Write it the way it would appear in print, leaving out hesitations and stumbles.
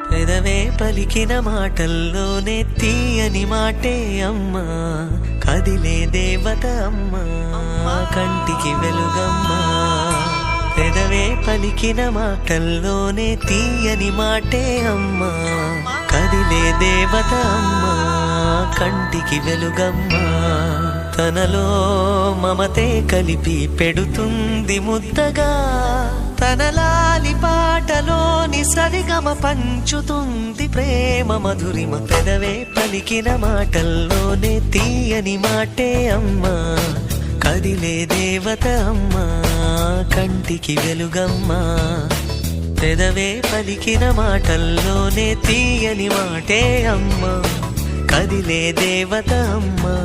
పెదవే పలికిన మాటల్లోనే తీయని మాటే అమ్మా, కదిలే దేవత అమ్మా, కంటికి వెలుగమ్మా. పెదవే పలికిన మాటల్లోనే తీయని మాటే అమ్మా, కదిలే దేవత అమ్మా, కంటికి వెలుగమ్మా. తనలో మమతే కలిపి పెడుతుంది ముద్దగా, తన లాలి పాటలోని సరిగమ పంచుతుంది ప్రేమ మధురిమ. పెదవే పలికిన మాటల్లోనే తీయని మాటే అమ్మా, కదిలే దేవత అమ్మా, కంటికి వెలుగమ్మా. పెదవే పలికిన మాటల్లోనే తీయని మాటే అమ్మా, కదిలే దేవత అమ్మా,